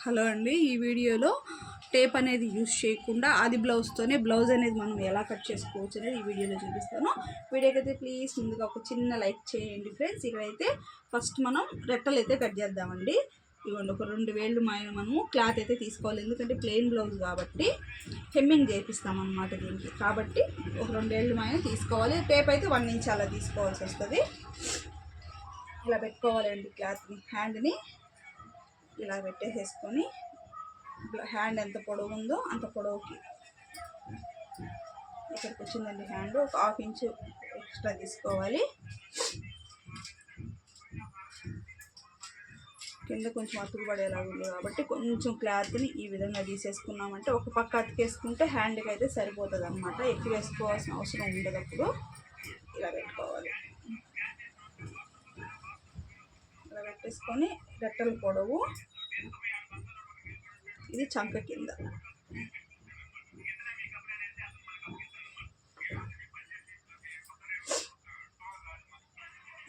Hello అండి, ఈ వీడియోలో టేప్ అనేది యూజ్ చేయకుండా ఆది బ్లౌజ్తోనే బ్లౌజ్ అనేది మనం ఎలా కట్ చేసుకోవచ్చు అనేది ఈ వీడియోలో చూపిస్తాను. వీడియోకి అయితే ప్లీజ్ ముందుగా ఒక చిన్న లైక్ చేయండి ఫ్రెండ్స్. ఇక్కడైతే ఫస్ట్ మనం రెట్టలు అయితే కట్ చేద్దామండి. ఇవ్వండి, ఒక 2 వేళ్ళు మనము క్లాత్ అయితే తీసుకోవాలి, ఎందుకంటే ప్లెయిన్ బ్లౌజ్ కాబట్టి హెమ్మింగ్ చేపిస్తాం అన్నమాట దీనికి. కాబట్టి ఒక 2 వేళ్ళు తీసుకోవాలి. టేప్ అయితే 1 ఇంచ్ అలా తీసుకోవాల్సి వస్తుంది. ఇలా పెట్టుకోవాలండి క్లాత్ని, హ్యాండ్ని ఇలా పెట్టేసేసుకొని హ్యాండ్ ఎంత పొడవు ఉందో అంత పొడవుకి ఇక్కడికి వచ్చిందండి హ్యాండ్, ఒక 1/2 ఇంచు ఎక్స్ట్రా తీసుకోవాలి. కింద కొంచెం అతుకుపడేలాగా ఉంది కాబట్టి కొంచెం క్లాత్ని ఈ విధంగా తీసేసుకున్నామంటే ఒక పక్క అతికేసుకుంటే హ్యాండ్కి అయితే సరిపోతుంది అనమాట. ఎక్కువ వేసుకోవాల్సిన అవసరం ఉండదు. అప్పుడు ఇలా పెట్టుకోవాలి. ఇలా పెట్టేసుకొని రెట్టల పొడవు ఇది చంక కింద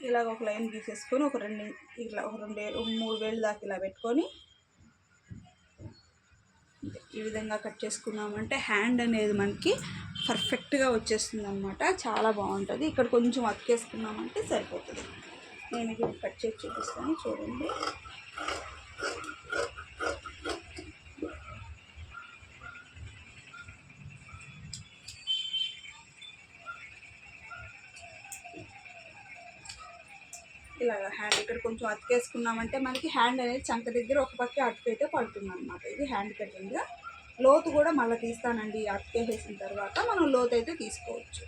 ఇలాగ ఒక లైన్ గీసేసుకొని ఒక 3 వేలు దాకా ఇలా పెట్టుకొని ఈ విధంగా కట్ చేసుకున్నామంటే హ్యాండ్ అనేది మనకి పర్ఫెక్ట్గా వచ్చేస్తుంది అనమాట. చాలా బాగుంటుంది. ఇక్కడ కొంచెం అతికేసుకున్నామంటే సరిపోతుంది. నేను ఇది కట్ చేసి చూపిస్తాను, చూడండి. ఇలాగ హ్యాండ్ ఇక్కడ కొంచెం అతికేసుకున్నామంటే మనకి హ్యాండ్ అనేది చంక దగ్గర ఒక పక్క అతికైతే పడుతుంది అనమాట. ఇది హ్యాండ్ కటింగ్. లోతు కూడా మళ్ళీ తీస్తానండి. అతికేసేసిన తర్వాత మనం లోతు అయితే తీసుకోవచ్చు.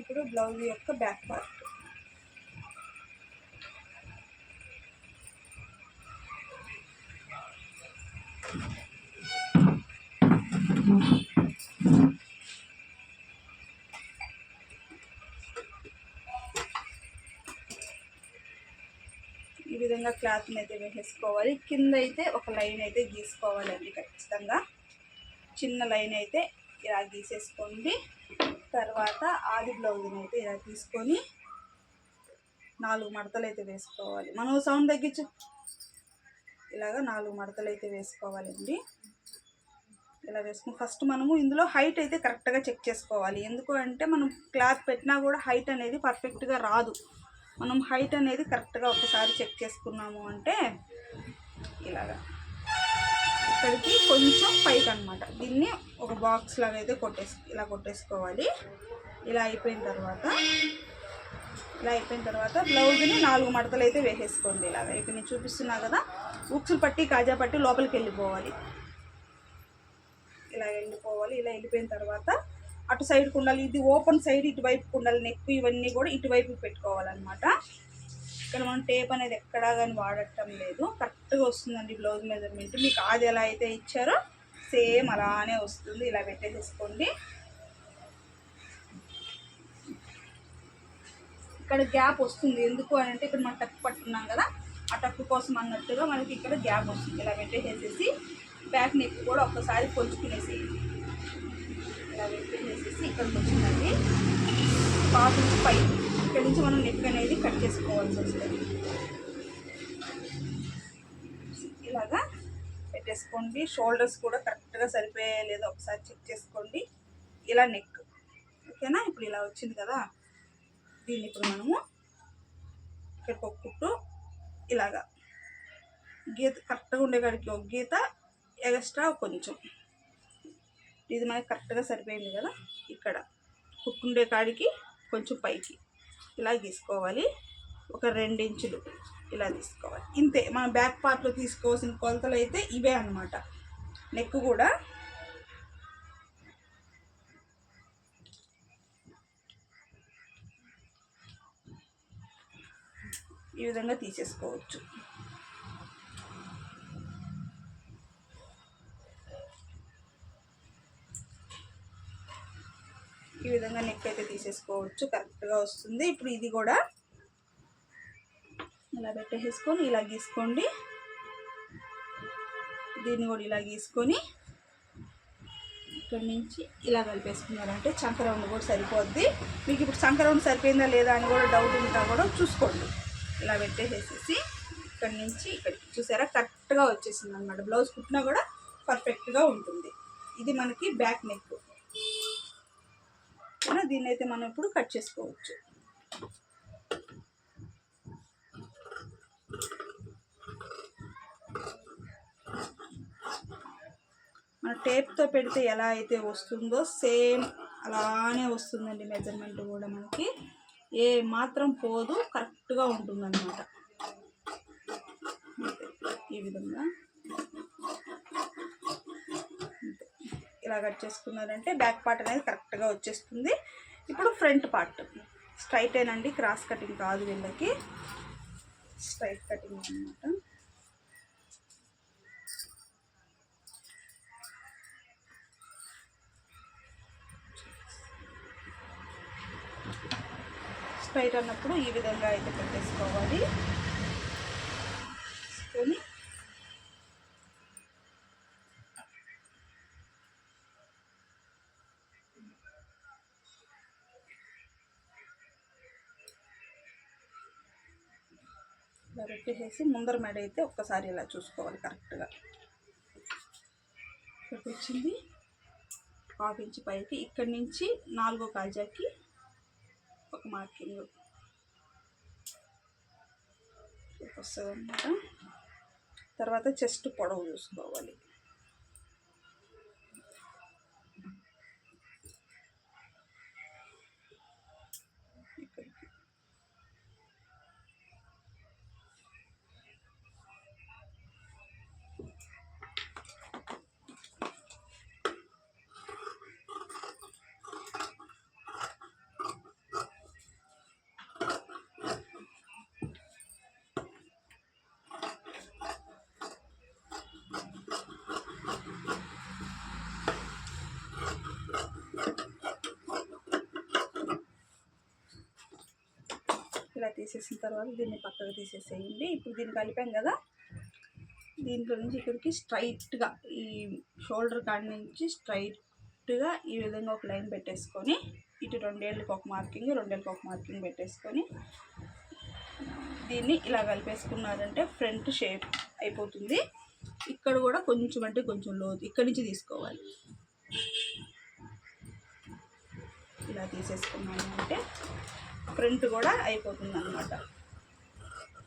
ఇప్పుడు బ్లౌజ్ యొక్క బ్యాక్ పార్ట్ ఈ విధంగా క్లాత్ని అయితే వేసేసుకోవాలి. కింద అయితే ఒక లైన్ అయితే గీసుకోవాలండి ఖచ్చితంగా. చిన్న లైన్ అయితే ఇలా గీసేసుకోండి. తర్వాత ఆది బ్లౌజ్ని అయితే ఇలా తీసుకొని 4 మడతలు అయితే వేసుకోవాలి. మనం సౌండ్ తగ్గించు. ఇలాగా 4 మడతలు అయితే వేసుకోవాలండి. ఇలా వేసుకుని ఫస్ట్ మనము ఇందులో హైట్ అయితే కరెక్ట్గా చెక్ చేసుకోవాలి. ఎందుకు అంటే మనం క్లాత్ పెట్టినా కూడా హైట్ అనేది పర్ఫెక్ట్గా రాదు. మనం హైట్ అనేది కరెక్ట్గా ఒకసారి చెక్ చేసుకున్నాము అంటే ఇలాగా ఇక్కడికి కొంచెం పైకి అనమాట. దీన్ని ఒక బాక్స్ లాగా అయితే ఇలా కొట్టేసుకోవాలి. ఇలా అయిపోయిన తర్వాత బ్లౌజ్ని 4 మడతలు అయితే వేసేసుకోండి. ఇలాగా ఇప్పుడు నేను చూపిస్తున్నా కదా, ఉక్సులు పట్టి కాజా పట్టి లోపలికి వెళ్ళిపోవాలి. ఇలా వెళ్ళిపోయిన తర్వాత అటు సైడ్ కుండలు, ఇది ఓపెన్ సైడ్ ఇటువైపు కుండలు, నెక్ ఇవన్నీ కూడా ఇటువైపు పెట్టుకోవాలన్నమాట. ఇక్కడ మనం టేప్ అనేది ఎక్కడా కానీ వాడటం లేదు. కరెక్ట్గా వస్తుందండి బ్లౌజ్ మెజర్మెంట్. మీకు అది ఎలా అయితే ఇచ్చారో సేమ్ అలానే వస్తుంది. ఇలా పెట్టేసేసుకోండి. ఇక్కడ గ్యాప్ వస్తుంది. ఎందుకు అని అంటే ఇక్కడ మనం టక్ పట్టుకున్నాం కదా, ఆ టక్ కోసం అన్నట్టుగా మనకి ఇక్కడ గ్యాప్ వస్తుంది. ఇలా పెట్టేసేసి బ్యాక్ నెక్ కూడా ఒక్కసారి పొంచుకునేసేయండి. ఇలా పెట్టేసేసి ఇక్కడికి వచ్చిందండి 1/2 ఇంచ్ పై. ఇక్కడ నుంచి మనం నెక్ అనేది కట్ చేసుకోవాల్సి వస్తుంది. ఇలాగా పెట్టేసుకోండి. షోల్డర్స్ కూడా కరెక్ట్గా సరిపోయే లేదో ఒకసారి చెక్ చేసుకోండి. ఇలా నెక్ ఓకేనా. ఇప్పుడు ఇలా వచ్చింది కదా, దీన్ని ఇప్పుడు మనము ఇక్కడికి ఒక కుట్టు ఇలాగా గీత కరెక్ట్గా ఉండే కాడికి ఒక గీత, ఎక్స్ట్రా కొంచెం, ఇది మనకి కరెక్ట్గా సరిపోయింది కదా. ఇక్కడ కుట్టుండే కాడికి కొంచెం పైకి ఇలా గీసుకోవాలి. ఒక 2 ఇంచులు ఇలా తీసుకోవాలి. ఇంతే. మన బ్యాక్ పార్ట్లో తీసుకోవాల్సిన కొలతలు అయితే ఇవే అన్నమాట. నెక్ కూడా ఈ విధంగా తీసేసుకోవచ్చు. ఈ విధంగా నెక్ అయితే తీసేసుకోవచ్చు. కరెక్ట్గా వస్తుంది. ఇప్పుడు ఇది కూడా ఇలా పెట్టేసుకొని ఇలా గీసుకోండి. దీన్ని కూడా ఇలా గీసుకొని ఇక్కడి నుంచి ఇలా కలిపేసుకున్నారంటే చంక రౌండ్ కూడా సరిపోద్ది. మీకు ఇప్పుడు చంక రౌండ్ సరిపోయిందా లేదా అని కూడా డౌట్ ఉంటా కూడా చూసుకోండి. ఇలా పెట్టేసేసి ఇక్కడి నుంచి ఇక్కడికి చూసారా కరెక్ట్గా వచ్చేసింది అనమాట. బ్లౌజ్ కుట్టినా కూడా పర్ఫెక్ట్గా ఉంటుంది. ఇది మనకి బ్యాక్ నెక్. దీన్ని అయితే మనం ఇప్పుడు కట్ చేసుకోవచ్చు. మన టేప్తో పెడితే ఎలా అయితే వస్తుందో సేమ్ అలానే వస్తుందండి. మెజర్మెంట్ కూడా మనకి ఏ మాత్రం పోదు, కరెక్ట్గా ఉంటుందన్నమాట. ఈ విధంగా ఇలా కట్ చేసుకున్నారంటే బ్యాక్ పార్ట్ అనేది కరెక్ట్గా వచ్చేస్తుంది. ఇప్పుడు ఫ్రంట్ పార్ట్ స్ట్రైట్ ఏనండి, క్రాస్ కటింగ్ కాదు, వీళ్ళకి స్ట్రైట్ కటింగ్ అన్నమాట. స్ట్రైట్ అన్నప్పుడు ఈ విధంగా అయితే పెట్టేసుకోవాలి. ఇలా పెట్టేసి ముందర మెడ అయితే ఒక్కసారి ఇలా చూసుకోవాలి కరెక్ట్గా. ఇక్కడికి వచ్చింది 1/2 ఇంచ్ పైకి. ఇక్కడి నుంచి 4వ కాజాకి ఒక మార్కింగ్ వస్తుంది అన్నమాట. తర్వాత చెస్ట్ పొడవు చూసుకోవాలి. ఇలా తీసేసిన తర్వాత దీన్ని పక్కకు తీసేసేయండి. ఇప్పుడు దీన్ని కలిపాం కదా, దీంట్లో నుంచి ఇక్కడికి స్ట్రైట్గా ఈ షోల్డర్ కాడి నుంచి స్ట్రైట్గా ఈ విధంగా ఒక లైన్ పెట్టేసుకొని ఇటు 2 ఏళ్ళకి ఒక మార్కింగ్, 2 ఏళ్ళకి ఒక మార్కింగ్ పెట్టేసుకొని దీన్ని ఇలా కలిపేసుకున్నారంటే ఫ్రంట్ షేప్ అయిపోతుంది. ఇక్కడ కూడా కొంచెం అంటే కొంచెం లోతు ఇక్కడి నుంచి తీసుకోవాలి. ఇలా తీసేసుకున్నాము అంటే ఫ్రంట్ కూడా అయిపోతుంది అన్నమాట.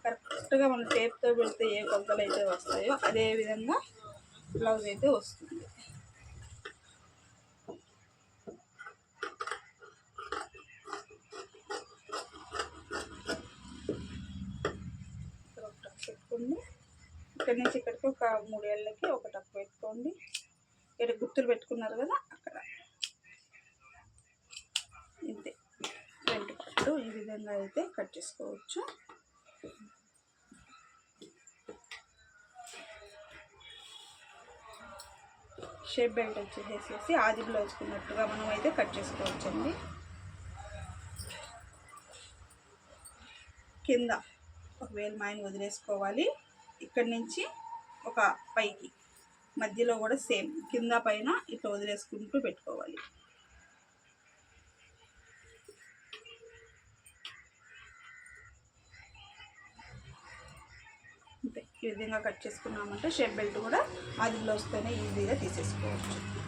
కరెక్ట్గా మనం టేప్తో పెడితే ఏ కొలతలు అయితే వస్తాయో అదే విధంగా బ్లౌజ్ అయితే వస్తుంది. పెట్టుకోండి. ఇక్కడి నుంచి ఇక్కడికి ఒక 3 ఏళ్ళకి ఒక టక్ పెట్టుకోండి. ఇక్కడ గుర్తులు పెట్టుకున్నారు కదా అక్కడ ఇంతే. ఫ్రంట్ పార్ట్ ఈ విధంగా అయితే కట్ చేసుకోవచ్చు. షేప్ బెల్ట్ వచ్చేసేసి ఆది బ్లౌజ్కున్నట్టుగా మనం అయితే కట్ చేసుకోవచ్చండి. కింద ఒక వేలు మాయని వదిలేసుకోవాలి. ఇక్కడి నుంచి ఒక పైకి మధ్యలో కూడా సేమ్ కింద పైన ఇట్లా వదిలేసుకుంటూ పెట్టుకోవాలి. ఈ విధంగా కట్ చేసుకున్నామంటే షేప్ బెల్ట్ కూడా ఆది బ్లౌజ్తోనే ఈజీగా తీసేసుకోవచ్చు.